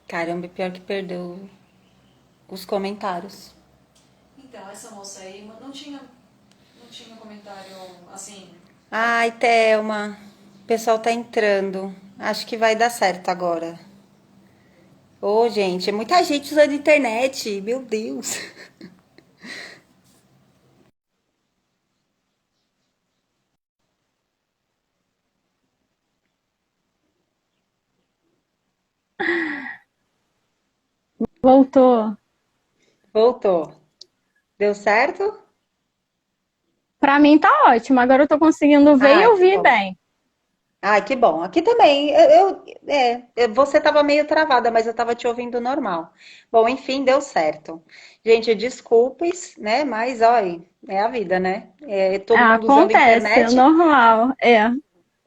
Caramba, pior que perdeu os comentários. Então, essa moça aí não tinha comentário assim. Ai, Thelma, o pessoal tá entrando. Acho que vai dar certo agora. Ô, gente, é muita gente usando internet. Meu Deus. Voltou. Voltou. Deu certo? Pra mim tá ótimo. Agora eu tô conseguindo ver e Ai, que ouvir bom. bem. Ai, que bom. Aqui também. Você estava meio travada, mas eu estava te ouvindo normal. Bom, enfim, deu certo. Gente, desculpes, né? Mas, olha, é a vida, né? É, todo Ah, mundo usando a acontece, é internet. normal. É.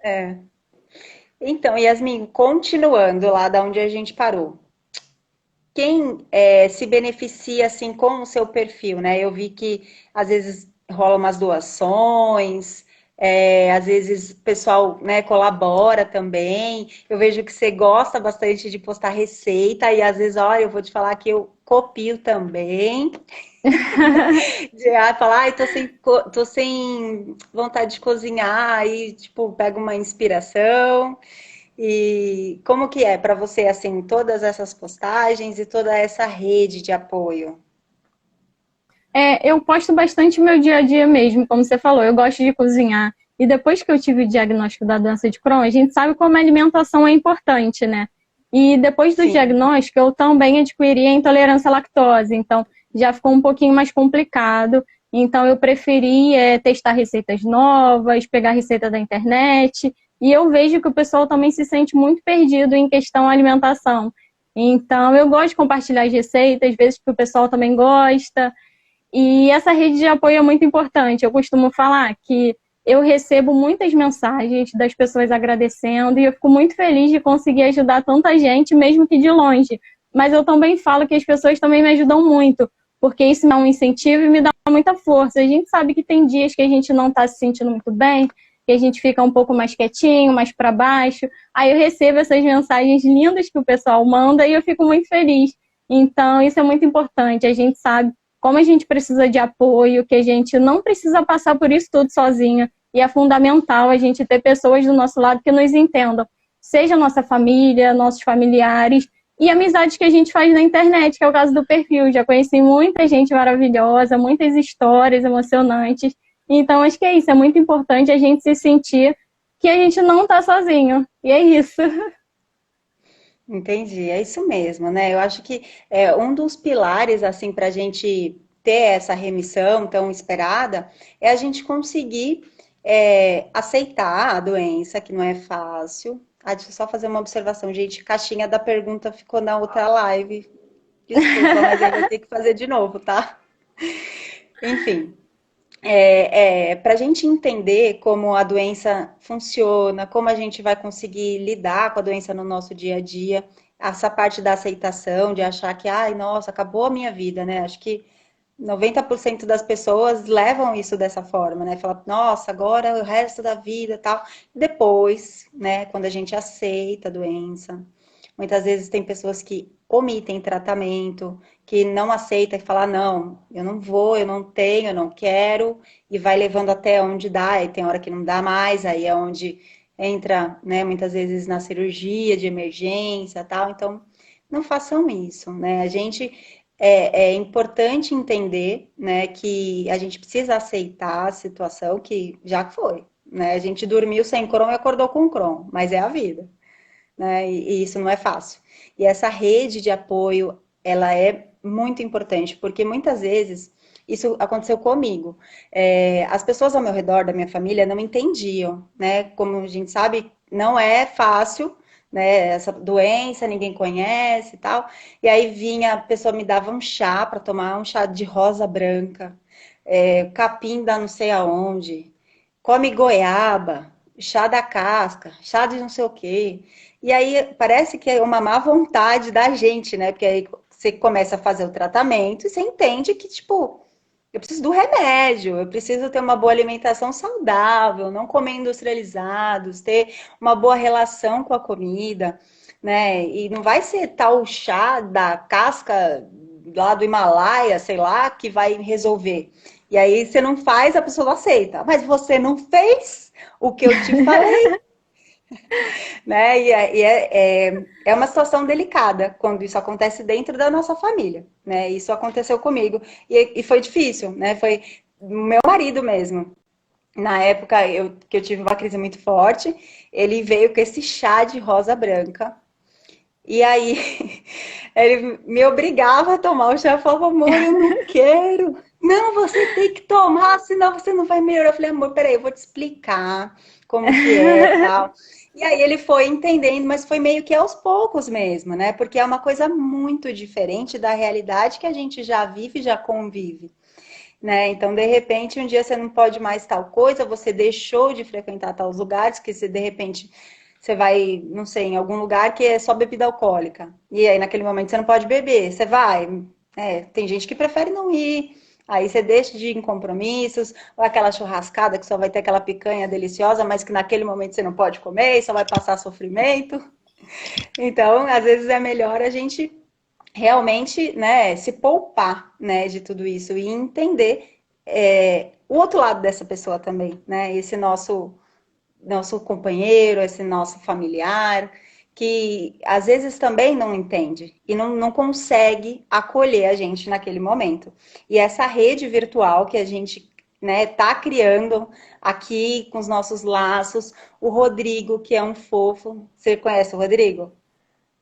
É. Então, Yasmin, continuando lá da onde a gente parou. Quem se beneficia assim com o seu perfil, né? Eu vi que às vezes rola umas doações, às vezes o pessoal, né, colabora também. Eu vejo que você gosta bastante de postar receita e às vezes, olha, eu vou te falar que eu copio também. De falar, ai, tô sem vontade de cozinhar, aí, tipo, pego uma inspiração. E como que é para você, assim, todas essas postagens e toda essa rede de apoio? Eu posto bastante meu dia a dia mesmo, como você falou. Eu gosto de cozinhar. E depois que eu tive o diagnóstico da doença de Crohn, a gente sabe como a alimentação é importante, né? E depois do Sim, diagnóstico, eu também adquiri a intolerância à lactose. Então, já ficou um pouquinho mais complicado. Então, eu preferi testar receitas novas, pegar receita da internet. E eu vejo que o pessoal também se sente muito perdido em questão alimentação. Então, eu gosto de compartilhar as receitas, às vezes que o pessoal também gosta. E essa rede de apoio é muito importante. Eu costumo falar que eu recebo muitas mensagens das pessoas agradecendo e eu fico muito feliz de conseguir ajudar tanta gente, mesmo que de longe. Mas eu também falo que as pessoas também me ajudam muito, porque isso me dá um incentivo e me dá muita força. A gente sabe que tem dias que a gente não está se sentindo muito bem, que a gente fica um pouco mais quietinho, mais para baixo. Aí eu recebo essas mensagens lindas que o pessoal manda e eu fico muito feliz. Então, isso é muito importante. A gente sabe como a gente precisa de apoio, que a gente não precisa passar por isso tudo sozinha. E é fundamental a gente ter pessoas do nosso lado que nos entendam, seja nossa família, nossos familiares e amizades que a gente faz na internet, que é o caso do perfil. Já conheci muita gente maravilhosa, muitas histórias emocionantes. Então, acho que é isso, é muito importante a gente se sentir que a gente não está sozinho. E é isso. entendi. É isso mesmo, né? Eu acho que um dos pilares, assim, para a gente ter essa remissão tão esperada é a gente conseguir aceitar a doença, que não é fácil. Ah, deixa eu só fazer uma observação, gente. Caixinha da pergunta ficou na outra live. Desculpa, mas aí vai ter que fazer de novo, tá? Enfim, para a gente entender como a doença funciona, como a gente vai conseguir lidar com a doença no nosso dia a dia, essa parte da aceitação, de achar que, ai, nossa, acabou a minha vida, né? Acho que 90% das pessoas levam isso dessa forma, né? Fala, nossa, agora é o resto da vida, tal. Depois, né, quando a gente aceita a doença, muitas vezes tem pessoas que omitem tratamento, que não aceita e fala, não, eu não vou, eu não tenho, eu não quero, e vai levando até onde dá, e tem hora que não dá mais, aí é onde entra, né, muitas vezes na cirurgia de emergência, tal. Então, não façam isso, né? A gente é importante entender, né, que a gente precisa aceitar a situação que já foi, né? A gente dormiu sem Crohn e acordou com Crohn, mas é a vida, né? E isso não é fácil. E essa rede de apoio, ela é muito importante, porque muitas vezes isso aconteceu comigo. As pessoas ao meu redor da minha família não entendiam, né? Como a gente sabe, não é fácil, né? Essa doença ninguém conhece e tal. E aí vinha, a pessoa me dava um chá para tomar, um chá de rosa branca, capim da não sei aonde, come goiaba, chá da casca, chá de não sei o quê. E aí parece que é uma má vontade da gente, né? Porque aí você começa a fazer o tratamento e você entende que, tipo, eu preciso do remédio, eu preciso ter uma boa alimentação saudável, não comer industrializados, ter uma boa relação com a comida, né? E não vai ser tal chá da casca lá do Himalaia, sei lá, que vai resolver. E aí você não faz, a pessoa não aceita. Mas você não fez o que eu te falei, né? É uma situação delicada quando isso acontece dentro da nossa família, né? Isso aconteceu comigo e foi difícil, né? Foi o meu marido mesmo. Na época que eu tive uma crise muito forte, ele veio com esse chá de rosa branca. E aí ele me obrigava a tomar o chá. Eu falava, amor, eu não quero. Não, você tem que tomar, senão você não vai melhorar. Eu falei, amor, peraí, eu vou te explicar como que é, tal. E aí ele foi entendendo, mas foi meio que aos poucos mesmo, né? Porque é uma coisa muito diferente da realidade que a gente já vive, já convive, né? Então, de repente, um dia você não pode mais tal coisa, você deixou de frequentar tais lugares, que você, de repente, você vai, não sei, em algum lugar que é só bebida alcoólica. E aí, naquele momento, você não pode beber. Você vai. Tem gente que prefere não ir. Aí você deixa de ir em compromissos, ou aquela churrascada que só vai ter aquela picanha deliciosa, mas que naquele momento você não pode comer e só vai passar sofrimento. Então, às vezes é melhor a gente realmente, né, se poupar, né, de tudo isso e entender o outro lado dessa pessoa também, né, esse nosso companheiro, esse nosso familiar, que às vezes também não entende e não consegue acolher a gente naquele momento. E essa rede virtual que a gente, né, tá criando aqui com os nossos laços, o Rodrigo, que é um fofo. Você conhece o Rodrigo?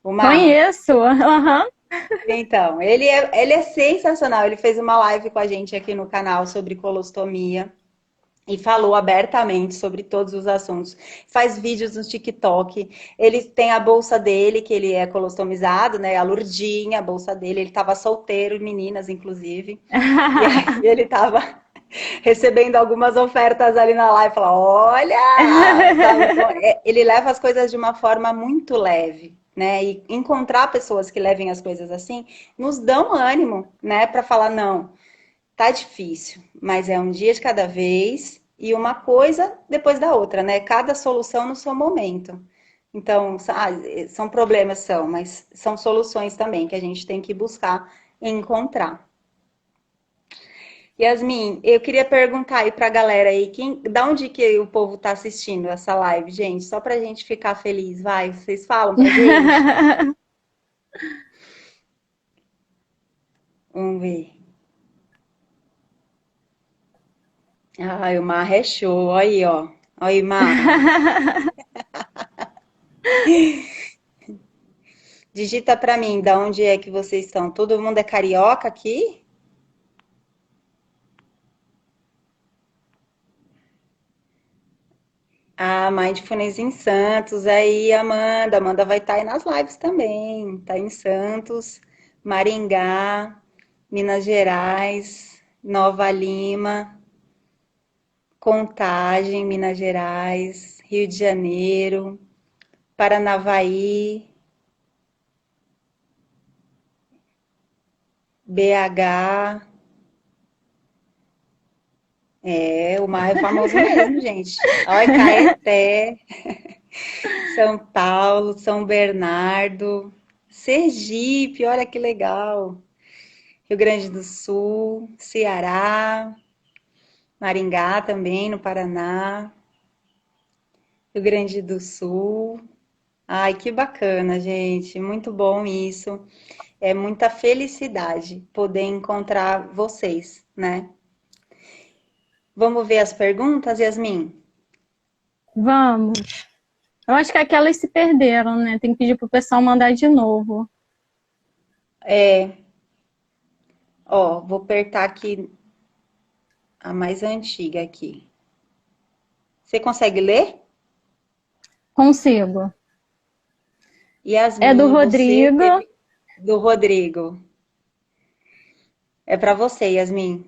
O Marra? Conheço, aham. Então, ele é sensacional. Ele fez uma live com a gente aqui no canal sobre colostomia e falou abertamente sobre todos os assuntos. Faz vídeos no TikTok. Ele tem a bolsa dele, que ele é colostomizado, né? A Lurdinha, a bolsa dele. Ele estava solteiro, meninas, inclusive. E aí ele estava recebendo algumas ofertas ali na live. Falou, olha! Sabe? Então, ele leva as coisas de uma forma muito leve. Né, e encontrar pessoas que levem as coisas assim nos dão ânimo, né, para falar não, tá difícil, mas é um dia de cada vez e uma coisa depois da outra, né? Cada solução no seu momento. Então, são problemas, mas são soluções também que a gente tem que buscar encontrar. Yasmin, eu queria perguntar aí pra galera aí, da onde que o povo tá assistindo essa live, gente? Só pra gente ficar feliz, vai, vocês falam pra gente? Vamos ver. Ai, o Marra é show, olha aí, ó. Olha aí, Marra. Digita pra mim, da onde é que vocês estão? Todo mundo é carioca aqui? Ah, Mindfulness em Santos. Aí, Amanda. Amanda vai estar aí nas lives também. Tá em Santos, Maringá, Minas Gerais, Nova Lima, Contagem, Minas Gerais, Rio de Janeiro, Paranavaí, BH. O mar é famoso mesmo, gente. Olha, Caeté, São Paulo, São Bernardo, Sergipe, olha que legal. Rio Grande do Sul, Ceará, Maringá também, no Paraná, Rio Grande do Sul. Ai, que bacana, gente. Muito bom isso. É muita felicidade poder encontrar vocês, né? Vamos ver as perguntas, Yasmin? Vamos. Eu acho que aquelas se perderam, né? Tem que pedir pro pessoal mandar de novo. Ó, vou apertar aqui a mais antiga aqui. Você consegue ler? Consigo. Yasmin, É do Rodrigo. Do Rodrigo. É para você, Yasmin.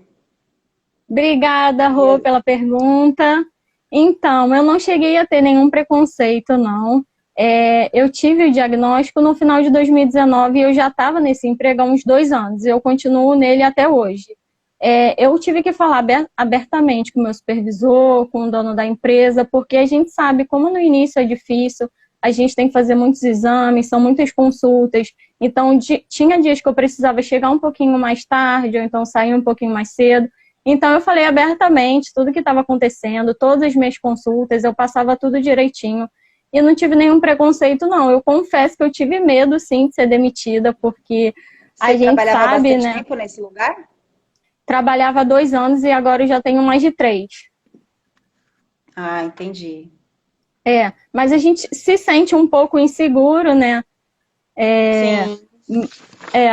Obrigada, Rô, pela pergunta. Então, eu não cheguei a ter nenhum preconceito, não. Eu tive o diagnóstico no final de 2019 e eu já estava nesse emprego há uns 2 anos. Eu continuo nele até hoje. eu tive que falar abertamente com o meu supervisor, com o dono da empresa, porque a gente sabe como no início é difícil, a gente tem que fazer muitos exames, são muitas consultas, então tinha dias que eu precisava chegar um pouquinho mais tarde, ou então sair um pouquinho mais cedo. Então eu falei abertamente tudo que estava acontecendo, todas as minhas consultas, eu passava tudo direitinho. E não tive nenhum preconceito, não. Eu confesso que eu tive medo, sim, de ser demitida, porque a Você gente trabalhava sabe, bastante né? tempo nesse lugar? Trabalhava há 2 anos e agora eu já tenho mais de 3. Ah, entendi. Mas a gente se sente um pouco inseguro, né? Sim. É,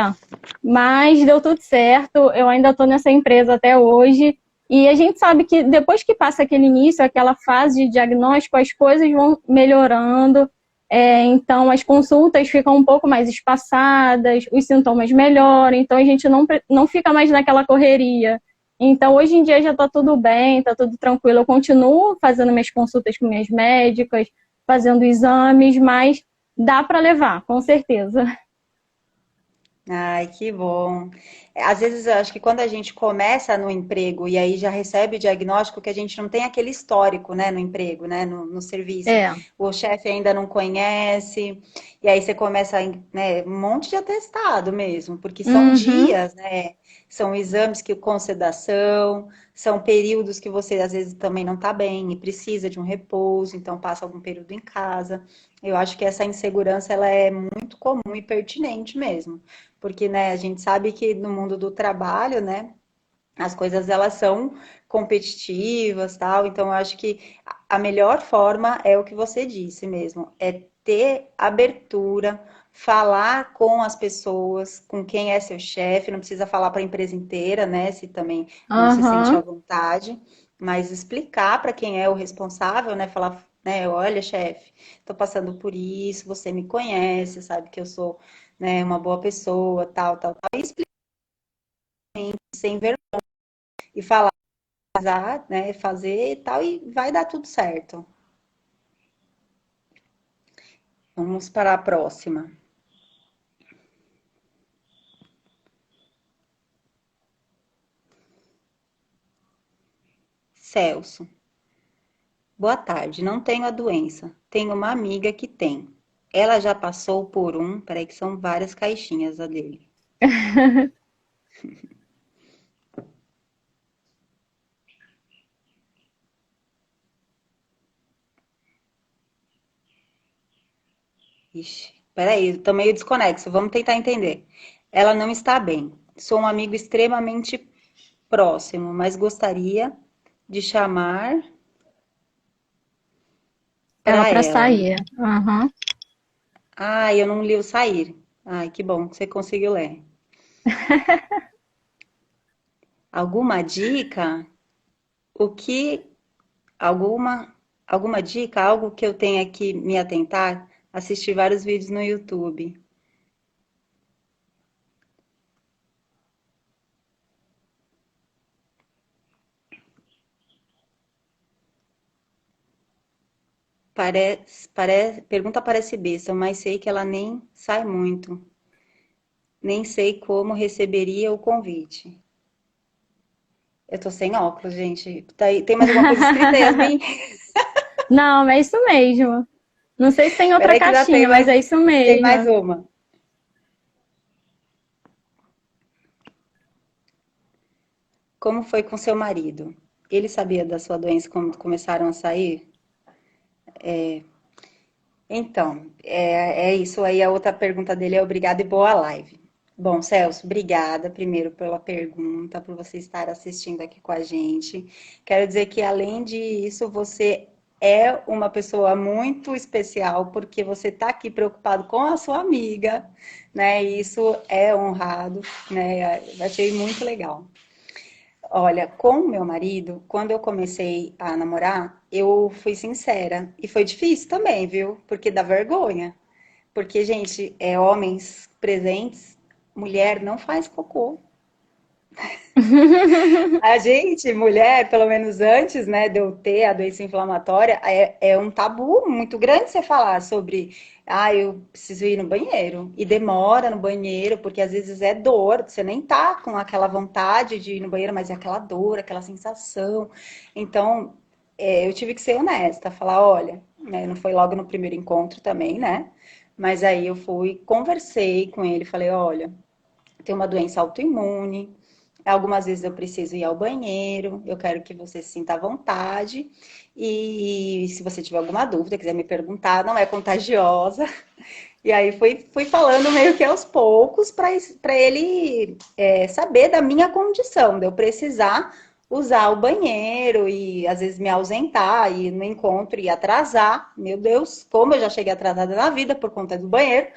mas deu tudo certo. Eu ainda estou nessa empresa até hoje. E a gente sabe que depois que passa aquele início, aquela fase de diagnóstico, as coisas vão melhorando. Então, as consultas ficam um pouco mais espaçadas, os sintomas melhoram, então a gente não fica mais naquela correria. Então, hoje em dia já está tudo bem, está tudo tranquilo. Eu continuo fazendo minhas consultas com minhas médicas, fazendo exames, mas dá para levar, com certeza. Ai, que bom. Às vezes, eu acho que quando a gente começa no emprego e aí já recebe o diagnóstico, que a gente não tem aquele histórico, né, no emprego, né, no serviço. É. O chefe ainda não conhece, e aí você começa, né, um monte de atestado mesmo, porque são Uhum. dias, né, são exames que com sedação, são períodos que você às vezes também não tá bem e precisa de um repouso, então passa algum período em casa. Eu acho que essa insegurança, ela é muito comum e pertinente mesmo. Porque, né, a gente sabe que no mundo do trabalho, né, as coisas elas são competitivas, tal. Então, eu acho que a melhor forma é o que você disse mesmo, é ter abertura, falar com as pessoas, com quem é seu chefe, não precisa falar para a empresa inteira, né, se também não se sente à Aham. vontade, mas explicar para quem é o responsável, né, falar, né, olha, chefe, estou passando por isso, você me conhece, sabe que eu sou, né, uma boa pessoa, tal, tal, tal, e explicar sem vergonha e falar, né, fazer e tal, e vai dar tudo certo. Vamos para a próxima. Celso. Boa tarde, não tenho a doença. Tenho uma amiga que tem. Ela já passou por peraí que são várias caixinhas a dele. Ixi, peraí, tô meio desconexo, vamos tentar entender. Ela não está bem. Sou um amigo extremamente próximo, mas gostaria de chamar Ela para para ela. sair. Aham. Eu não li o sair. Ai, que bom que você conseguiu ler. Alguma dica? O que alguma dica, algo que eu tenha que me atentar? Assistir vários vídeos no YouTube. Pergunta parece besta, mas sei que ela nem sai muito. Nem sei como receberia o convite. Eu tô sem óculos, gente. Tem mais alguma coisa escrita, Yasmin? Não, é isso mesmo. Não sei se tem outra Peraí que já caixinha, mas é isso tem mais mesmo. uma. Como foi com seu marido? Ele sabia da sua doença quando começaram a sair? Então, é isso aí. A outra pergunta dele é obrigada e boa live. Bom, Celso, obrigada primeiro pela pergunta, por você estar assistindo aqui com a gente. Quero dizer que, além disso, você é uma pessoa muito especial, porque você está aqui preocupado com a sua amiga, né? E isso é honrado, né? Eu achei muito legal. Olha, com o meu marido, quando eu comecei a namorar, eu fui sincera. E foi difícil também, viu? Porque dá vergonha. Porque, gente, homens presentes, mulher não faz cocô. A gente, mulher, pelo menos antes, né, de eu ter a doença inflamatória, é um tabu muito grande você falar sobre, eu preciso ir no banheiro. E demora no banheiro, porque às vezes é dor, você nem tá com aquela vontade de ir no banheiro, mas é aquela dor, aquela sensação. Então, eu tive que ser honesta, falar, olha, né, não foi logo no primeiro encontro também, né? Mas aí eu fui, conversei com ele, falei, olha, tem uma doença autoimune. Algumas vezes eu preciso ir ao banheiro, eu quero que você se sinta à vontade. E se você tiver alguma dúvida, quiser me perguntar, não é contagiosa. E aí fui falando meio que aos poucos para ele saber da minha condição, de eu precisar usar o banheiro e às vezes me ausentar e no encontro e atrasar. Meu Deus, como eu já cheguei atrasada na vida por conta do banheiro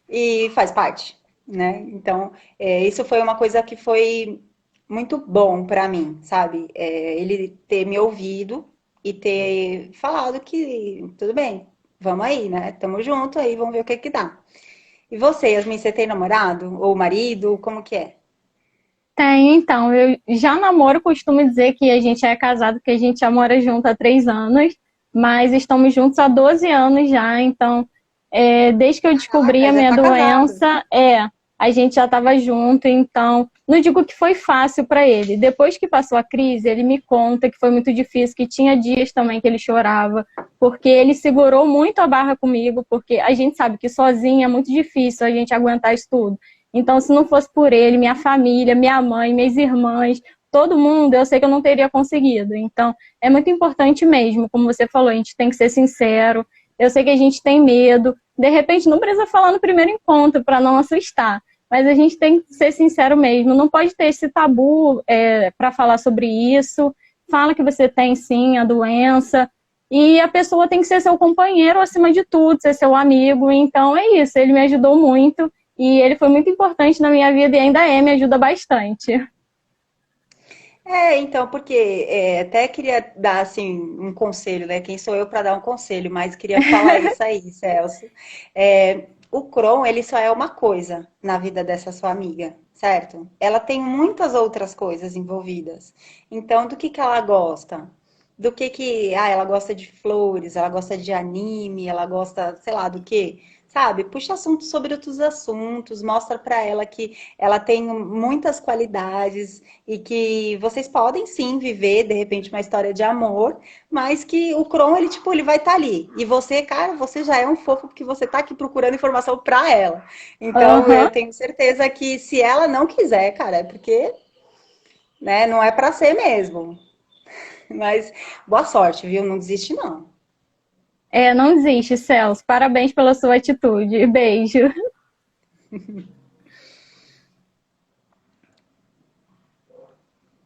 e faz parte, né? Então, isso foi uma coisa que foi muito bom para mim, sabe? Ele ter me ouvido e ter falado que tudo bem, vamos aí, né? Tamo junto aí, vamos ver o que que dá. E você, Yasmin, você tem namorado ou marido? Como que é? Tem, então, eu já namoro, costumo dizer que a gente é casado, que a gente já mora junto há 3 anos, mas estamos juntos há 12 anos já, então, desde que eu descobri a Caraca, já minha tá casado. doença, a gente já estava junto, então, não digo que foi fácil para ele. Depois que passou a crise, ele me conta que foi muito difícil, que tinha dias também que ele chorava, porque ele segurou muito a barra comigo, porque a gente sabe que sozinha é muito difícil a gente aguentar isso tudo. Então, se não fosse por ele, minha família, minha mãe, minhas irmãs, todo mundo, eu sei que eu não teria conseguido. Então, é muito importante mesmo, como você falou, a gente tem que ser sincero. Eu sei que a gente tem medo. De repente, não precisa falar no primeiro encontro para não assustar. Mas a gente tem que ser sincero mesmo. Não pode ter esse tabu para falar sobre isso. Fala que você tem sim a doença. E a pessoa tem que ser seu companheiro acima de tudo, ser seu amigo. Então é isso. Ele me ajudou muito. E ele foi muito importante na minha vida e ainda me ajuda bastante. Então, porque até queria dar assim um conselho, né? Quem sou eu para dar um conselho, mas queria falar isso aí, Celso. O Crohn, ele só é uma coisa na vida dessa sua amiga, certo? Ela tem muitas outras coisas envolvidas. Então, do que ela gosta? Do ela gosta de flores, ela gosta de anime, ela gosta, sei lá, do quê? Sabe? Puxa assunto sobre outros assuntos, mostra para ela que ela tem muitas qualidades e que vocês podem sim viver, de repente, uma história de amor, mas que o Crohn, ele, tipo, ele vai estar ali. E você, cara, você já é um fofo porque você tá aqui procurando informação para ela. Então, eu Aham. tenho certeza que se ela não quiser, cara, é porque, né, não é para ser mesmo. Mas boa sorte, viu? Não desiste, não. Não desiste, Celso. Parabéns pela sua atitude. Beijo.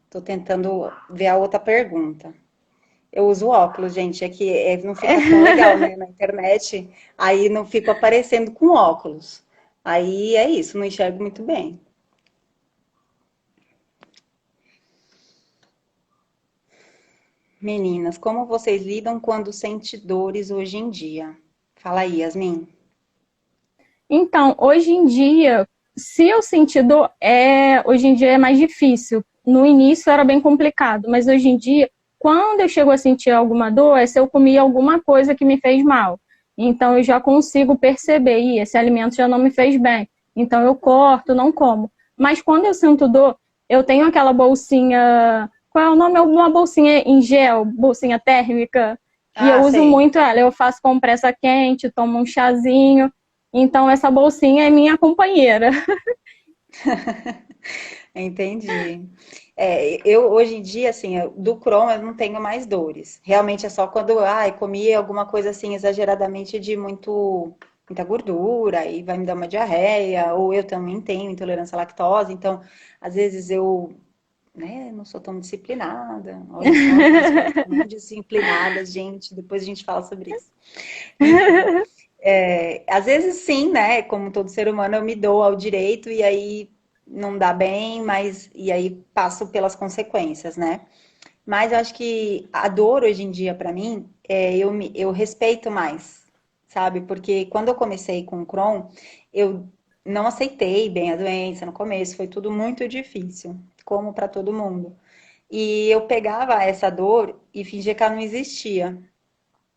Tô tentando ver a outra pergunta. Eu uso óculos, gente, é que não fica tão legal, né, na internet, aí não fico aparecendo com óculos. Aí é isso, não enxergo muito bem. Meninas, como vocês lidam quando sente dores hoje em dia? Fala aí, Yasmin. Então, hoje em dia, se eu sentir dor, hoje em dia é mais difícil. No início era bem complicado, mas hoje em dia, quando eu chego a sentir alguma dor, é se eu comi alguma coisa que me fez mal. Então, eu já consigo perceber, esse alimento já não me fez bem. Então, eu corto, não como. Mas quando eu sinto dor, eu tenho aquela bolsinha, qual é o nome? Uma bolsinha em gel, bolsinha térmica, e eu Ah, uso sei. muito ela. Eu faço compressa quente, tomo um chazinho. Então, essa bolsinha é minha companheira. Entendi. Eu hoje em dia, assim, do Crohn eu não tenho mais dores. Realmente é só quando, comi alguma coisa assim exageradamente de muita gordura e vai me dar uma diarreia, ou eu também tenho intolerância à lactose, então às vezes eu, né, não sou tão disciplinada. Olha só, as minhas filhas são muito disciplinadas, gente. Depois a gente fala sobre isso. Enfim. Às vezes sim, né? Como todo ser humano, eu me dou ao direito e aí não dá bem, mas e aí passo pelas consequências, né? Mas eu acho que a dor hoje em dia, para mim, eu respeito mais, sabe? Porque quando eu comecei com o Crohn, eu não aceitei bem a doença no começo, foi tudo muito difícil, como para todo mundo. E eu pegava essa dor e fingia que ela não existia,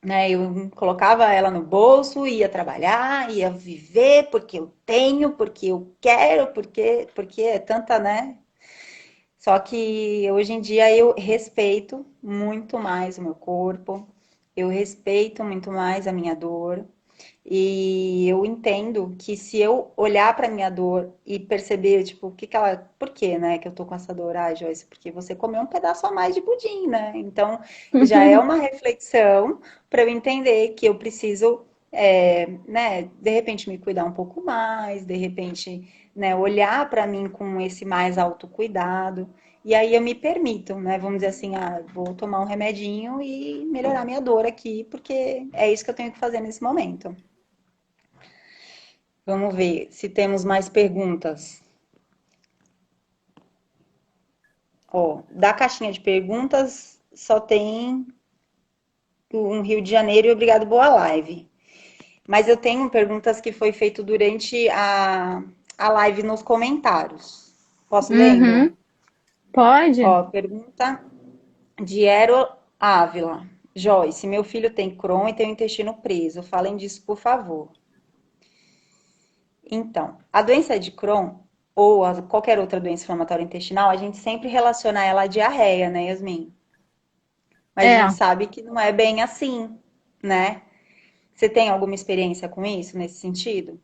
né? Eu colocava ela no bolso, ia trabalhar, ia viver porque eu tenho, porque eu quero, porque é tanta, né? Só que hoje em dia eu respeito muito mais o meu corpo, eu respeito muito mais a minha dor. E eu entendo que se eu olhar para minha dor e perceber, tipo, o que que ela, por que, né, que eu tô com essa dor, ah, Joyce, porque você comeu um pedaço a mais de pudim, né? Então, já é uma reflexão para eu entender que eu preciso, né, de repente me cuidar um pouco mais, de repente, né, olhar para mim com esse mais autocuidado. E aí eu me permito, né? Vamos dizer assim, ah, vou tomar um remedinho e melhorar minha dor aqui, porque é isso que eu tenho que fazer nesse momento. Vamos ver se temos mais perguntas. Ó, da caixinha de perguntas, só tem um Rio de Janeiro e obrigado, boa live. Mas eu tenho perguntas que foi feito durante a live nos comentários. Posso lendo? Uhum. Pode? Ó, pergunta de Ero Ávila. Joyce, meu filho tem Crohn e tem o intestino preso. Falem disso, por favor. Então, a doença de Crohn ou qualquer outra doença inflamatória intestinal, a gente sempre relaciona ela à diarreia, né, Yasmin? Mas a gente É. sabe que não é bem assim, né? Você tem alguma experiência com isso, nesse sentido?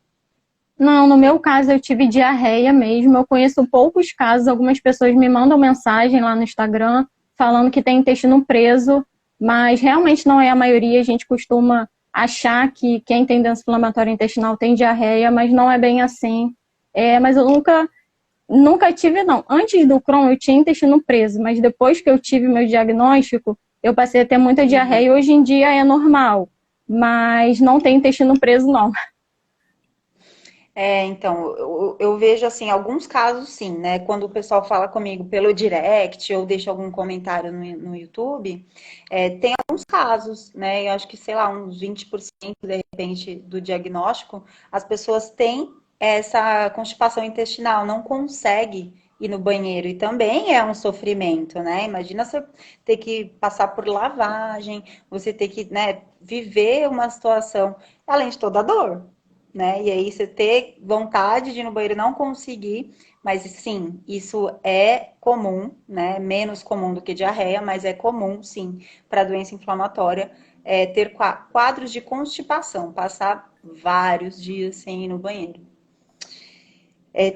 Não, no meu caso eu tive diarreia mesmo. Eu conheço poucos casos, algumas pessoas me mandam mensagem lá no Instagram falando que tem intestino preso, mas realmente não é a maioria. A gente costuma achar que quem tem doença inflamatória intestinal tem diarreia, mas não é bem assim. Mas eu nunca tive, não. Antes do Crohn eu tinha intestino preso, mas depois que eu tive meu diagnóstico, eu passei a ter muita diarreia. Uhum. Hoje em dia é normal, mas não tem intestino preso, não. Então, eu vejo assim, alguns casos sim, né? Quando o pessoal fala comigo pelo direct ou deixa algum comentário no YouTube, tem alguns casos, né? Eu acho que, sei lá, uns 20% de repente do diagnóstico, as pessoas têm essa constipação intestinal, não consegue ir no banheiro e também é um sofrimento, né? Imagina você ter que passar por lavagem, você ter que, né, viver uma situação, além de toda a dor, né? E aí você ter vontade de ir no banheiro e não conseguir, mas sim, isso é comum, né? Menos comum do que diarreia, mas é comum, sim, para doença inflamatória ter quadros de constipação, passar vários dias sem ir no banheiro.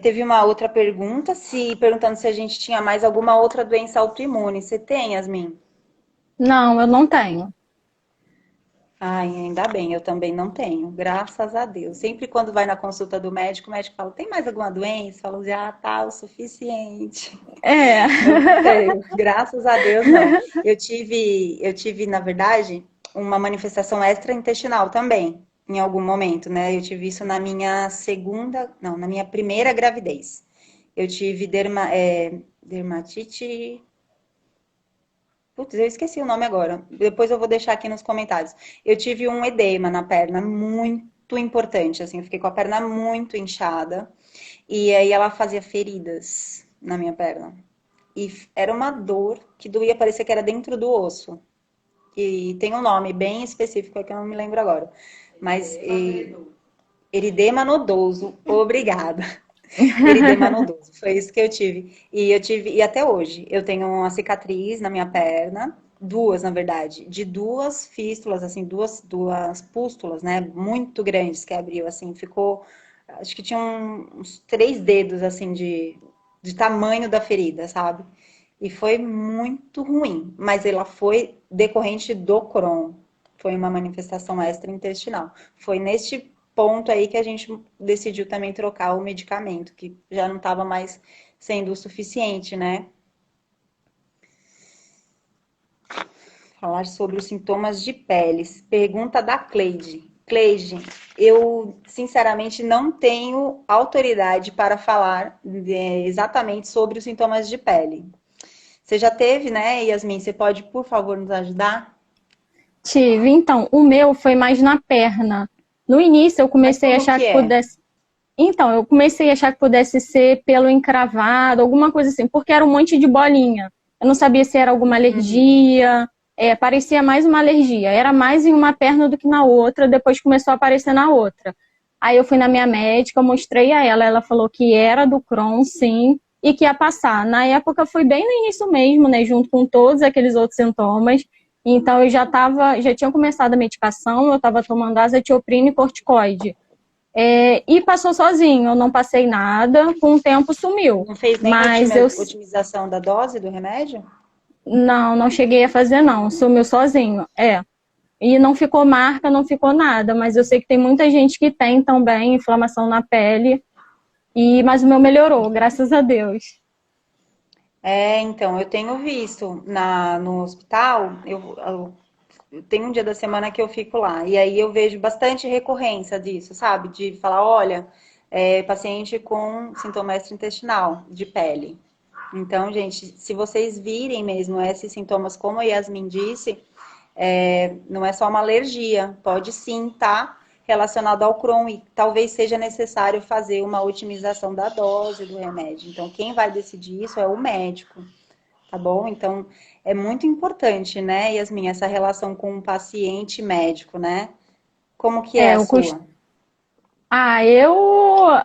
Teve uma outra pergunta, perguntando se a gente tinha mais alguma outra doença autoimune. Você tem, Yasmin? Não, eu não tenho. Ai, ainda bem, eu também não tenho, graças a Deus. Sempre quando vai na consulta do médico, o médico fala, tem mais alguma doença? Fala assim, ah, tá, o suficiente. É. Eu não tenho, graças a Deus não. Eu tive, na verdade, uma manifestação extraintestinal também, em algum momento, né? Eu tive isso na minha segunda, não, na minha primeira gravidez. Eu tive dermatite. Putz, eu esqueci o nome agora. Depois eu vou deixar aqui nos comentários. Eu tive um edema na perna muito importante, assim, eu fiquei com a perna muito inchada e aí ela fazia feridas na minha perna. E era uma dor que doía, parecia que era dentro do osso. E tem um nome bem específico que eu não me lembro agora. Mas eridema nodoso, obrigada. Eridema nodoso, foi isso que eu tive. E até hoje, eu tenho uma cicatriz na minha perna, duas, na verdade, de duas fístulas, assim, duas pústulas, né, muito grandes que abriu, assim, ficou, acho que tinha uns 3 dedos, assim, de tamanho da ferida, sabe? E foi muito ruim, mas ela foi decorrente do Crohn, foi uma manifestação extraintestinal. Foi neste ponto aí que a gente decidiu também trocar o medicamento, que já não estava mais sendo o suficiente, né? Falar sobre os sintomas de pele. Pergunta da Cleide. Cleide, eu sinceramente não tenho autoridade para falar exatamente sobre os sintomas de pele. Você já teve, né, Yasmin? Você pode, por favor, nos ajudar? Tive. Então, o meu foi mais na perna. No início eu Mas comecei a como achar que que é? pudesse. Então, eu comecei a achar que pudesse ser pelo encravado, alguma coisa assim, porque era um monte de bolinha. Eu não sabia se era alguma Uhum. alergia, parecia mais uma alergia. Era mais em uma perna do que na outra, depois começou a aparecer na outra. Aí eu fui na minha médica, mostrei a ela falou que era do Crohn, sim, e que ia passar. Na época foi bem no início mesmo, né, junto com todos aqueles outros sintomas. Então eu já tinha começado a medicação, eu estava tomando azatioprina e corticoide. E passou sozinho, eu não passei nada, com o tempo sumiu. Não fez nem Mas eu otimização da dose do remédio? não cheguei a fazer não, sumiu sozinho. E não ficou marca, não ficou nada, mas eu sei que tem muita gente que tem também inflamação na pele, mas o meu melhorou, graças a Deus. Então, eu tenho visto no hospital, eu tenho um dia da semana que eu fico lá, e aí eu vejo bastante recorrência disso, sabe? De falar, olha, paciente com sintoma extraintestinal de pele. Então, gente, se vocês virem mesmo esses sintomas, como a Yasmin disse, não é só uma alergia, pode sim estar relacionado ao Crohn e talvez seja necessário fazer uma otimização da dose do remédio. Então, quem vai decidir isso é o médico, tá bom? Então, é muito importante, né, Yasmin, essa relação com o paciente médico, né? Como que é a Eu cost... sua? Ah, eu.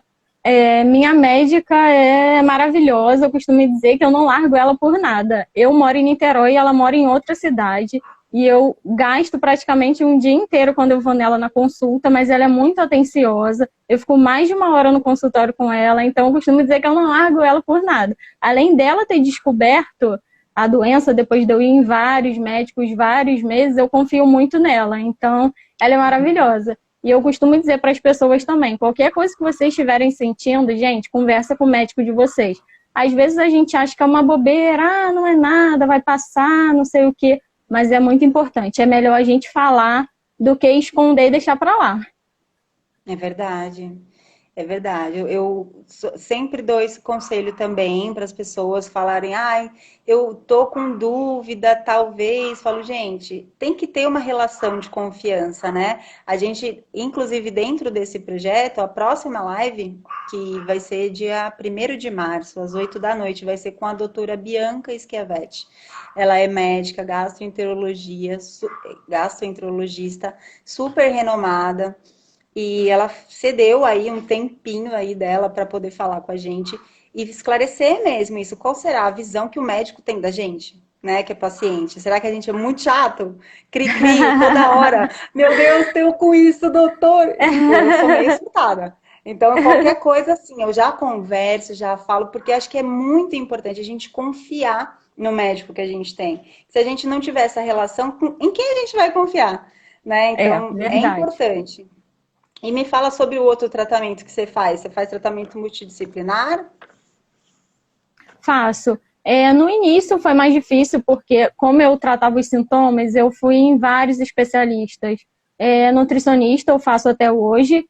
Minha médica é maravilhosa. Eu costumo dizer que eu não largo ela por nada. Eu moro em Niterói e ela mora em outra cidade. E eu gasto praticamente um dia inteiro quando eu vou nela na consulta, mas ela é muito atenciosa. Eu fico mais de 1 hora no consultório com ela, então eu costumo dizer que eu não largo ela por nada. Além dela ter descoberto a doença, depois de eu ir em vários médicos, vários meses, eu confio muito nela. Então, ela é maravilhosa. E eu costumo dizer para as pessoas também, qualquer coisa que vocês estiverem sentindo, gente, conversa com o médico de vocês. Às vezes a gente acha que é uma bobeira, não é nada, vai passar, não sei o quê, mas é muito importante. É melhor a gente falar do que esconder e deixar para lá. É verdade. É verdade. Sempre dou esse conselho também para as pessoas falarem, ai, eu tô com dúvida, talvez. Falo, gente, tem que ter uma relação de confiança, né? A gente, inclusive dentro desse projeto, a próxima live, que vai ser dia 1º de março, às 8 da noite, vai ser com a doutora Bianca Schiavetti. Ela é médica, gastroenterologista, super renomada. E ela cedeu aí um tempinho aí dela para poder falar com a gente e esclarecer mesmo isso. Qual será a visão que o médico tem da gente, né? Que é paciente. Será que a gente é muito chato? Cri-cri, toda hora. Meu Deus, tenho com isso, doutor. Tipo, eu sou meio surtada. Então, qualquer coisa assim, eu já converso, já falo, porque acho que é muito importante a gente confiar no médico que a gente tem. Se a gente não tiver essa relação, em quem a gente vai confiar? Né? Então, é Verdade. importante. E me fala sobre o outro tratamento que você faz. Você faz tratamento multidisciplinar? Faço. No início foi mais difícil, porque como eu tratava os sintomas, eu fui em vários especialistas. Nutricionista eu faço até hoje.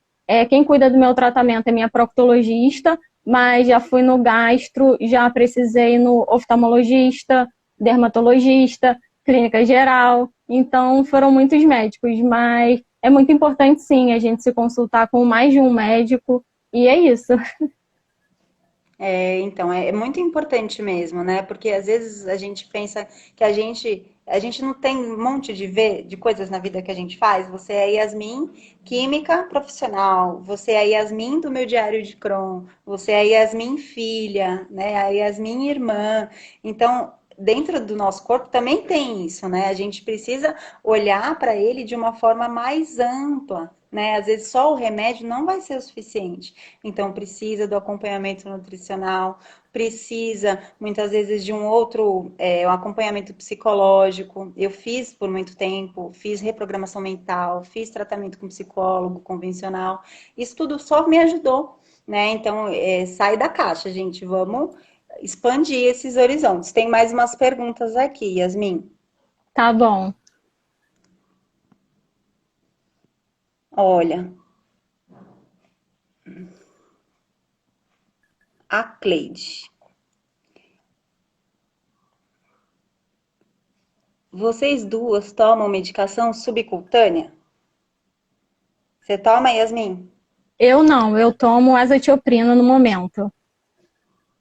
Quem cuida do meu tratamento é minha proctologista, mas já fui no gastro, já precisei no oftalmologista, dermatologista, clínica geral. Então foram muitos médicos, mas é muito importante sim a gente se consultar com mais de um médico, e é isso. Então, é muito importante mesmo, né? Porque às vezes a gente pensa que a gente não tem um monte de coisas na vida que a gente faz. Você é a Yasmin, química profissional. Você é a Yasmin do meu diário de Crohn. Você é a Yasmin filha, né? A Yasmin irmã. Então, dentro do nosso corpo também tem isso, né? A gente precisa olhar para ele de uma forma mais ampla, né? Às vezes só o remédio não vai ser o suficiente. Então, precisa do acompanhamento nutricional, precisa muitas vezes de um acompanhamento psicológico. Eu fiz por muito tempo, fiz reprogramação mental, fiz tratamento com psicólogo convencional. Isso tudo só me ajudou, né? Então, sai da caixa, gente. Vamos expandir esses horizontes. Tem mais umas perguntas aqui, Yasmin. Tá bom. Olha, a Cleide. Vocês duas tomam medicação subcutânea? Você toma, Yasmin? Eu não, eu tomo azatioprina no momento.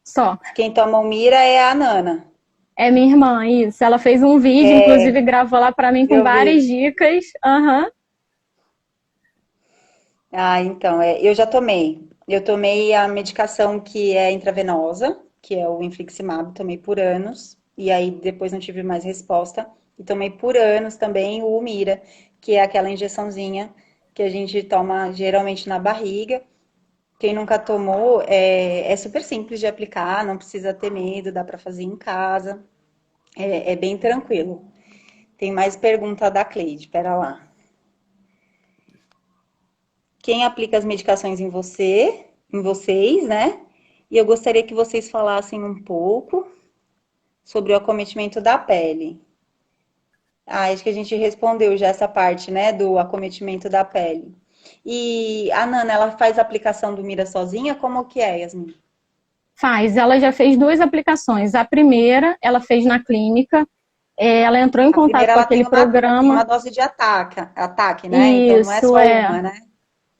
Só. Quem toma o Mira é a Nana. É minha irmã, isso. Ela fez um vídeo, inclusive É, gravou lá pra mim com eu várias vi. dicas. Aham. Ah, então, eu já tomei. Eu tomei a medicação que é intravenosa, que é o infliximab, tomei por anos, e aí depois não tive mais resposta. E tomei por anos também o Humira, que é aquela injeçãozinha que a gente toma geralmente na barriga. Quem nunca tomou, é super simples de aplicar, não precisa ter medo, dá para fazer em casa, é bem tranquilo. Tem mais pergunta da Cleide, pera lá. Quem aplica as medicações em você, em vocês, né? E eu gostaria que vocês falassem um pouco sobre o acometimento da pele. Ah, acho que a gente respondeu já essa parte, né, do acometimento da pele. E a Nana, ela faz a aplicação do Mira sozinha? Como que é, Yasmin? Faz. Ela já fez duas aplicações. A primeira, ela fez na clínica. Ela entrou em A contato primeira, com ela aquele tem programa. uma dose de ataque, né? Então não é Isso, só é. uma, né?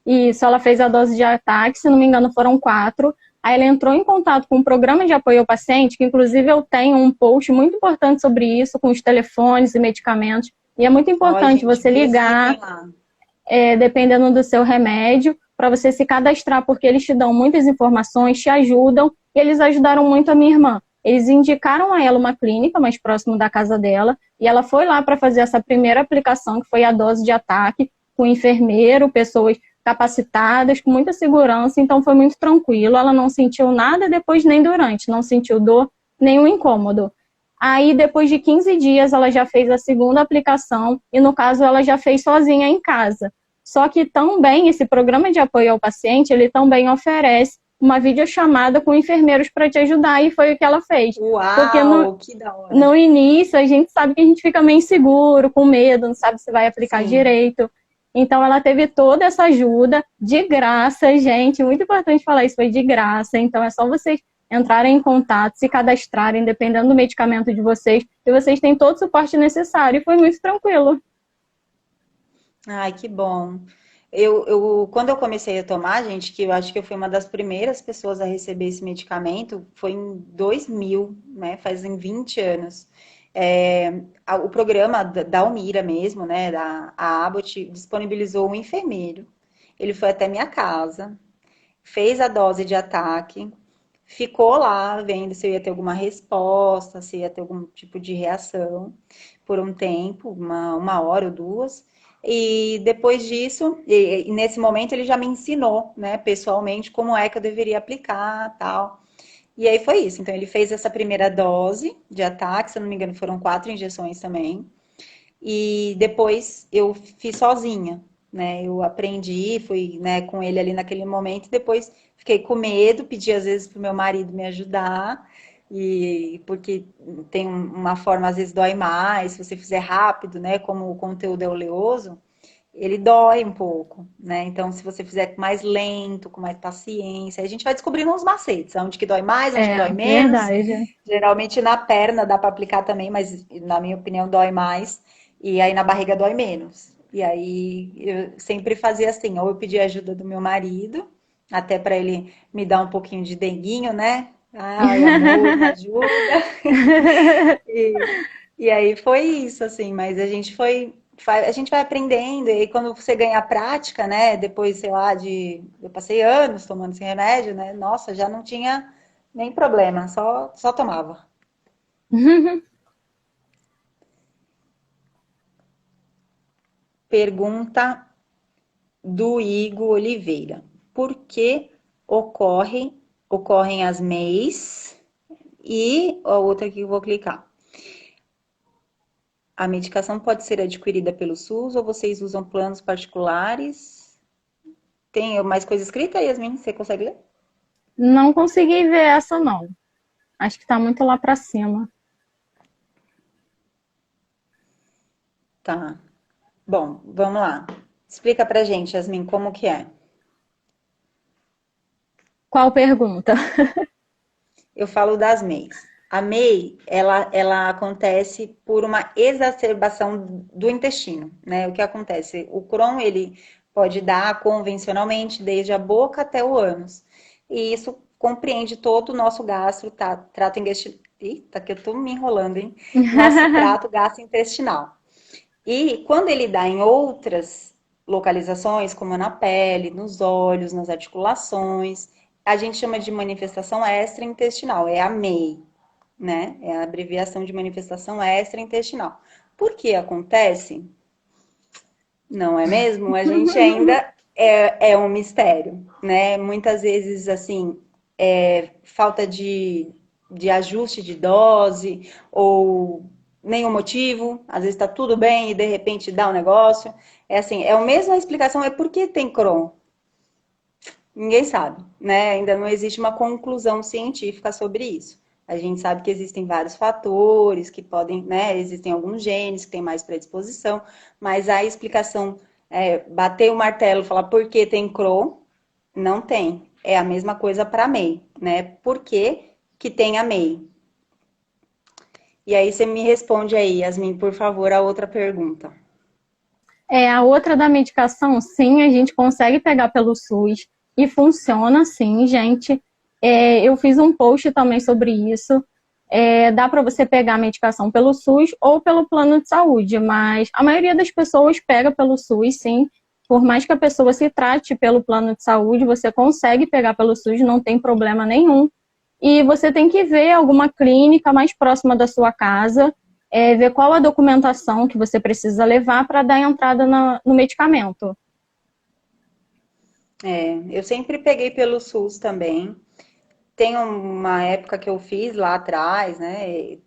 Isso, ela fez a dose de ataque, se não me engano, foram 4. Aí ela entrou em contato com um programa de apoio ao paciente, que inclusive eu tenho um post muito importante sobre isso, com os telefones e medicamentos. E é muito Ó, importante gente, você ligar, visitem lá. dependendo do seu remédio, para você se cadastrar, porque eles te dão muitas informações, te ajudam, e eles ajudaram muito a minha irmã. Eles indicaram a ela uma clínica mais próximo da casa dela, e ela foi lá para fazer essa primeira aplicação, que foi a dose de ataque, com enfermeiro, pessoas capacitadas, com muita segurança, então foi muito tranquilo. Ela não sentiu nada depois nem durante, não sentiu dor, nenhum incômodo. Aí, depois de 15 dias, ela já fez a segunda aplicação, e no caso, ela já fez sozinha em casa. Só que também esse programa de apoio ao paciente, ele também oferece uma videochamada com enfermeiros para te ajudar, e foi o que ela fez. Porque Uau, que da hora. no início a gente sabe que a gente fica meio inseguro, com medo, não sabe se vai aplicar Sim. direito. Então ela teve toda essa ajuda de graça, gente, muito importante falar isso, foi de graça. Então é só vocês entrarem em contato, se cadastrarem, dependendo do medicamento de vocês, e vocês têm todo o suporte necessário, e foi muito tranquilo. Ai, que bom. Quando eu comecei a tomar, gente, que eu acho que eu fui uma das primeiras pessoas a receber esse medicamento, foi em 2000, né? Fazem 20 anos. O programa da Almira mesmo, né? A Abbott disponibilizou um enfermeiro. Ele foi até minha casa, fez a dose de ataque, ficou lá vendo se eu ia ter alguma resposta, se ia ter algum tipo de reação por um tempo, uma hora ou duas. E depois disso, e nesse momento ele já me ensinou, né, pessoalmente, como é que eu deveria aplicar, tal. E aí foi isso. Então ele fez essa primeira dose de ataque, se eu não me engano, foram 4 injeções também. E depois eu fiz sozinha, né? Eu aprendi, fui, né, com ele ali naquele momento, e depois fiquei com medo, pedi às vezes pro meu marido me ajudar, e porque tem uma forma, às vezes dói mais, se você fizer rápido, né? Como o conteúdo é oleoso, ele dói um pouco, né? Então, se você fizer mais lento, com mais paciência, a gente vai descobrindo uns macetes, onde que dói mais, onde que É, dói menos. verdade. Geralmente na perna dá para aplicar também, mas na minha opinião dói mais. E aí na barriga dói menos. E aí eu sempre fazia assim, ou eu pedia ajuda do meu marido, até para ele me dar um pouquinho de denguinho, né? Ai, amor, me ajuda. E, e aí foi isso, assim, mas a gente vai aprendendo, e aí quando você ganha prática, né? Depois, sei lá, eu passei anos tomando esse remédio, né? Nossa, já não tinha nem problema, só tomava. Pergunta do Igor Oliveira. Por que ocorrem as MEIs e a outra que eu vou clicar? A medicação pode ser adquirida pelo SUS ou vocês usam planos particulares? Tem mais coisa escrita, Yasmin? Você consegue ler? Não consegui ver essa, não. Acho que tá muito lá pra cima. Tá. Bom, vamos lá. Explica pra gente, Yasmin, como que é. Qual pergunta? Eu falo das MEIs. A MEI, ela acontece por uma exacerbação do intestino, né? O que acontece? O Crohn, ele Pode dar convencionalmente, desde a boca até o ânus. E isso compreende todo o nosso gastro, tá, trato intestinal. Eita, que eu tô me enrolando, hein? Nosso trato gastrointestinal. E quando ele dá em outras localizações, como na pele, nos olhos, nas articulações, a gente chama de manifestação extraintestinal, é a MEI, né? É a abreviação de manifestação extraintestinal. Por que acontece? Não é mesmo? A gente ainda é um mistério, né? Muitas vezes, assim, falta de ajuste de dose ou nenhum motivo, às vezes tá tudo bem e de repente dá um negócio. É assim, é a mesma explicação, é por que tem Crohn? Ninguém sabe, né? Ainda não existe uma conclusão científica sobre isso. A gente sabe que existem vários fatores que podem, né? Existem alguns genes que têm mais predisposição, mas a explicação, bater o martelo e falar por que tem Crohn, não tem. É a mesma coisa para MEI, né? Por que que tem a MEI? E aí você me responde aí, Yasmin, por favor, a outra pergunta. A outra da medicação, sim, a gente consegue pegar pelo SUS e funciona sim, gente. Eu fiz um post também sobre isso. Dá para você pegar a medicação pelo SUS ou pelo plano de saúde, mas a maioria das pessoas pega pelo SUS, sim. Por mais que a pessoa se trate pelo plano de saúde, você consegue pegar pelo SUS, não tem problema nenhum. E você tem que ver alguma clínica mais próxima da sua casa, ver qual a documentação que você precisa levar para dar entrada no medicamento. Eu sempre peguei pelo SUS também. Tem uma época que eu fiz lá atrás, né?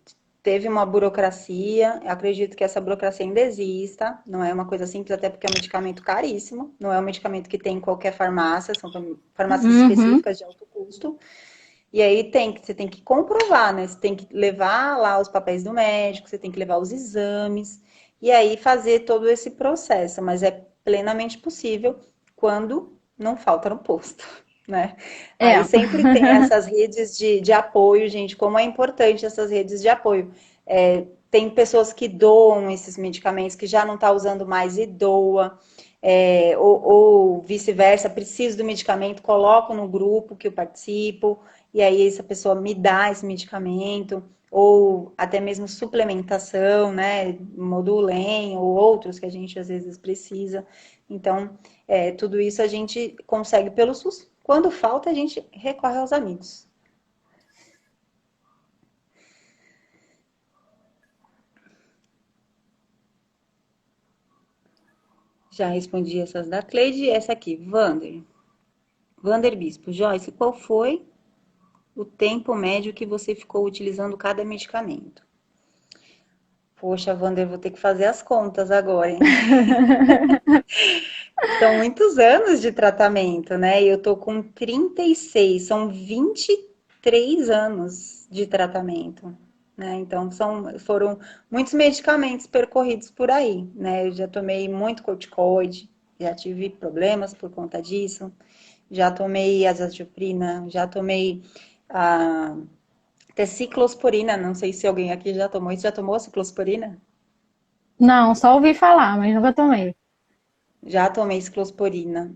Teve uma burocracia, eu acredito que essa burocracia ainda exista, não é uma coisa simples, até porque é um medicamento caríssimo, não é um medicamento que tem em qualquer farmácia, são farmácias Uhum. específicas de alto custo. E aí você tem que comprovar, né? Você tem que levar lá os papéis do médico, você tem que levar os exames, e aí fazer todo esse processo, mas é plenamente possível quando não falta no posto, né? Aí É. sempre tem essas redes de apoio, gente, como é importante essas redes de apoio. Tem pessoas que doam esses medicamentos, que já não está usando mais e doa. Ou vice-versa, preciso do medicamento, coloco no grupo que eu participo, e aí essa pessoa me dá esse medicamento, ou até mesmo suplementação, né, Modulem, ou outros que a gente às vezes precisa. Então, tudo isso a gente consegue pelo SUS. Quando falta, a gente recorre aos amigos. Já respondi essas da Cleide, essa aqui, Vander Bispo. Joyce, qual foi o tempo médio que você ficou utilizando cada medicamento? Poxa, Wander, vou ter que fazer as contas agora, hein? São muitos anos de tratamento, né? Eu tô com 36, são 23 anos de tratamento, né? Então, foram muitos medicamentos percorridos por aí, né? Eu já tomei muito corticoide, já tive problemas por conta disso, já tomei azathioprina, já tomei a até ciclosporina, não sei se alguém aqui já tomou isso. Já tomou ciclosporina? Não, só ouvi falar, mas nunca tomei. Já tomei ciclosporina.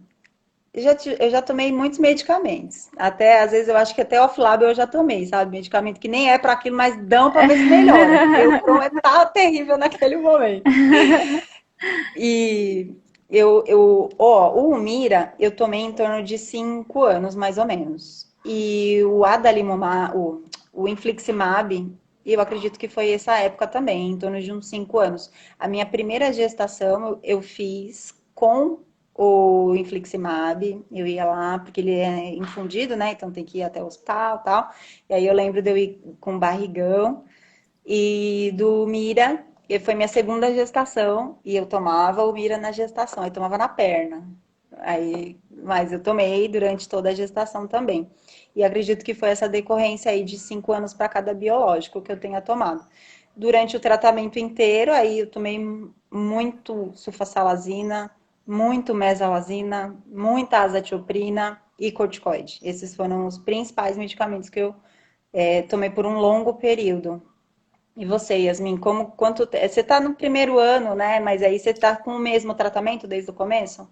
Eu já tomei muitos medicamentos. Até, às vezes, eu acho que até off-label eu já tomei, sabe? Medicamento que nem é para aquilo, mas dão para ver se melhora. Porque o Crohn tá terrível naquele momento. E o Humira, eu tomei em torno de 5 anos, mais ou menos. E o Adalimumab, o Infliximab, eu acredito que foi essa época também, em torno de uns 5 anos. A minha primeira gestação eu fiz com o Infliximab, eu ia lá, porque ele é infundido, né? Então tem que ir até o hospital e tal. E aí eu lembro de eu ir com barrigão. E do Mira, que foi minha segunda gestação, e eu tomava o Mira na gestação, eu tomava na perna. Mas eu tomei durante toda a gestação também. E acredito que foi essa decorrência aí de 5 anos para cada biológico que eu tenha tomado. Durante o tratamento inteiro, aí eu tomei muito sulfasalazina, muito mesalazina, muita azatioprina e corticoide. Esses foram os principais medicamentos que eu tomei por um longo período. E você, Yasmin, você está no primeiro ano, né? Mas aí você está com o mesmo tratamento desde o começo?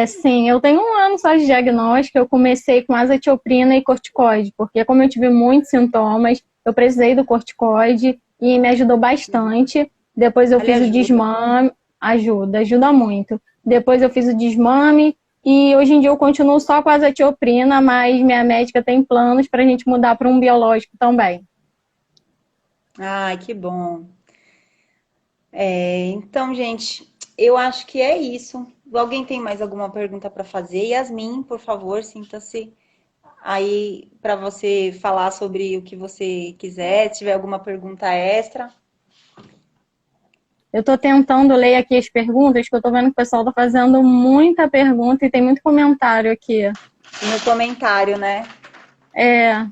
Sim, eu tenho 1 ano só de diagnóstico, eu comecei com azatioprina e corticoide, porque como eu tive muitos sintomas, eu precisei do corticoide e me ajudou bastante. Depois eu Ele fiz o ajuda. desmame, ajuda muito. Depois eu fiz o desmame e hoje em dia eu continuo só com a azatioprina, mas minha médica tem planos para a gente mudar para um biológico também. Ai, que bom. Então, gente, eu acho que é isso. Alguém tem mais alguma pergunta para fazer? Yasmin, por favor, sinta-se aí para você falar sobre o que você quiser, se tiver alguma pergunta extra. Eu estou tentando ler aqui as perguntas, que eu estou vendo que o pessoal está fazendo muita pergunta e tem muito comentário aqui. No comentário, né? É,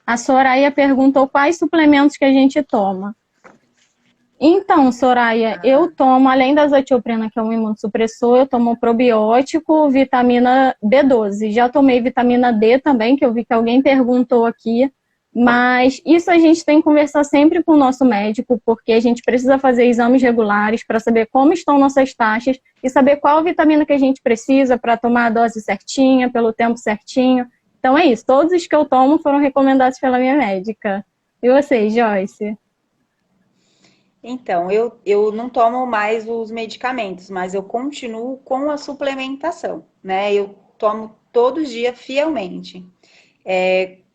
a Soraya perguntou quais suplementos que a gente toma. Então, Soraya, eu tomo, além da azatioprina, que é um imunossupressor, eu tomo probiótico, vitamina B12. Já tomei vitamina D também, que eu vi que alguém perguntou aqui. Mas isso a gente tem que conversar sempre com o nosso médico, porque a gente precisa fazer exames regulares para saber como estão nossas taxas e saber qual vitamina que a gente precisa para tomar a dose certinha, pelo tempo certinho. Então é isso, todos os que eu tomo foram recomendados pela minha médica. E você, Joyce? Então, eu não tomo mais os medicamentos, mas eu continuo com a suplementação, né? Eu tomo todo dia fielmente.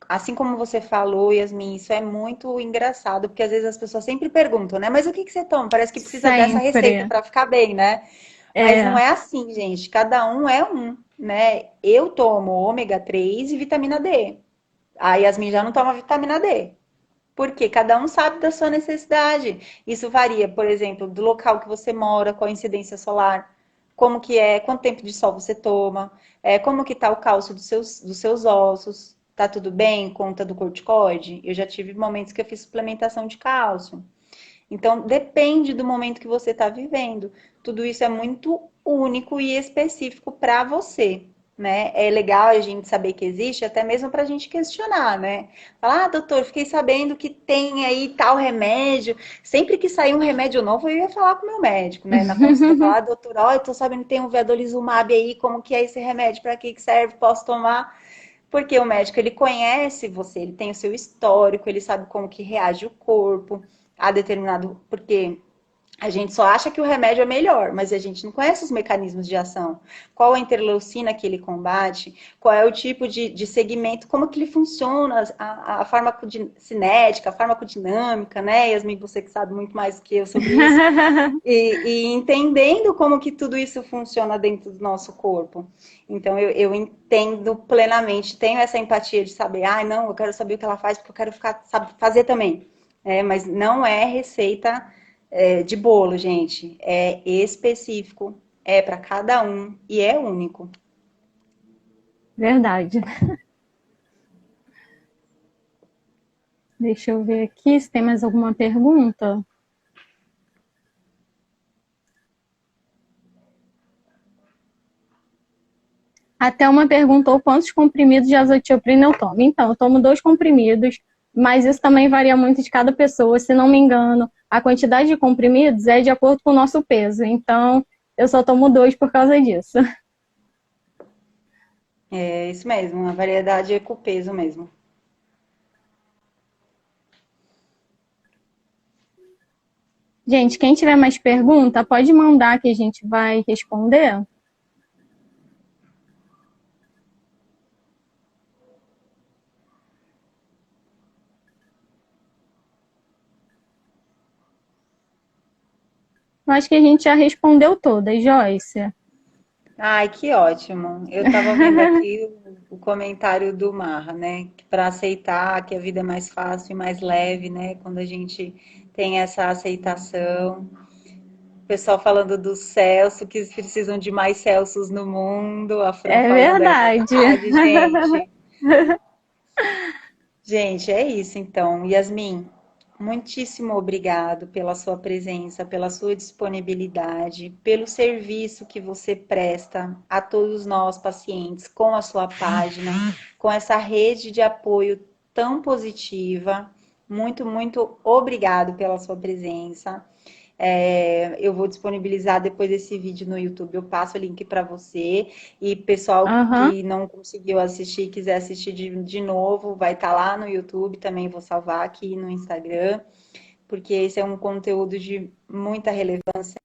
Assim como você falou, Yasmin, isso é muito engraçado, porque às vezes as pessoas sempre perguntam, né? Mas o que que você toma? Parece que precisa dessa receita Sempre. para ficar bem, né? Mas não É, é assim, gente. Cada um é um, né? Eu tomo ômega 3 e vitamina D. A Yasmin já não toma vitamina D. Porque cada um sabe da sua necessidade. Isso varia, por exemplo, do local que você mora, qual a incidência solar, como que é, quanto tempo de sol você toma, como que tá o cálcio dos seus ossos. Tá tudo bem? Conta do corticoide? Eu já tive momentos que eu fiz suplementação de cálcio. Então, depende do momento que você está vivendo. Tudo isso é muito único e específico para você, né? É legal a gente saber que existe, até mesmo para a gente questionar, né? Falar, doutor, fiquei sabendo que tem aí tal remédio. Sempre que sair um remédio novo, eu ia falar com o meu médico, né? Na consulta, falar, doutor, ó, eu tô sabendo que tem um vedolizumab aí, como que é esse remédio, para que serve, posso tomar? Porque o médico, ele conhece você, ele tem o seu histórico, ele sabe como que reage o corpo a determinado... Porque a gente só acha que o remédio é melhor, mas a gente não conhece os mecanismos de ação. Qual a interleucina que ele combate, qual é o tipo de segmento, como que ele funciona, a farmacocinética, a farmacodinâmica, né? Yasmin, você que sabe muito mais do que eu sobre isso. E entendendo como que tudo isso funciona dentro do nosso corpo. Então, eu entendo plenamente, tenho essa empatia de saber, não, eu quero saber o que ela faz, porque eu quero sabe, fazer também. Mas não é receita de bolo, gente. É específico, é para cada um e é único. verdade. Deixa eu ver aqui se tem mais alguma pergunta. Até uma perguntou quantos comprimidos de azatioprina eu tomo. Então, eu tomo 2 comprimidos, mas isso também varia muito de cada pessoa. Se não me engano, a quantidade de comprimidos é de acordo com o nosso peso. Então, eu só tomo 2 por causa disso. É isso mesmo, a variedade é com o peso mesmo. Gente, quem tiver mais pergunta, pode mandar que a gente vai responder. Eu acho que a gente já respondeu todas, Joyce. Ai, que ótimo. Eu estava vendo aqui o comentário do Marra, né? Que para aceitar que a vida é mais fácil e mais leve, né? Quando a gente tem essa aceitação. O pessoal falando do Celso, que precisam de mais Celsos no mundo. A Fran É falando, é verdade. verdade, gente. Gente, é isso então. Yasmin, muitíssimo obrigado pela sua presença, pela sua disponibilidade, pelo serviço que você presta a todos nós pacientes com a sua página, com essa rede de apoio tão positiva. Muito, muito obrigado pela sua presença. Eu vou disponibilizar depois desse vídeo no YouTube, eu passo o link para você. E pessoal Aham. que não conseguiu assistir, quiser assistir de novo, vai estar lá no YouTube, também vou salvar aqui no Instagram, porque esse é um conteúdo de muita relevância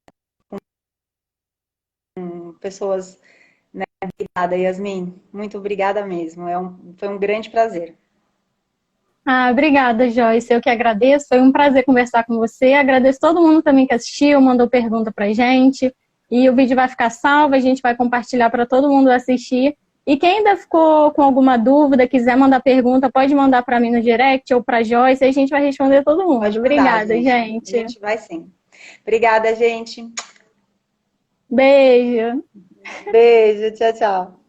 com pessoas, né? Obrigada, Yasmin. Muito obrigada mesmo. Foi um grande prazer. Ah, obrigada, Joyce. Eu que agradeço. Foi um prazer conversar com você. Agradeço todo mundo também que assistiu, mandou pergunta pra gente. E o vídeo vai ficar salvo, a gente vai compartilhar para todo mundo assistir. E quem ainda ficou com alguma dúvida, quiser mandar pergunta, pode mandar para mim no direct ou para Joyce, e a gente vai responder todo mundo. Pode mandar, Obrigada, gente. A gente. gente vai sim. Obrigada, gente. Beijo. Beijo, tchau, tchau.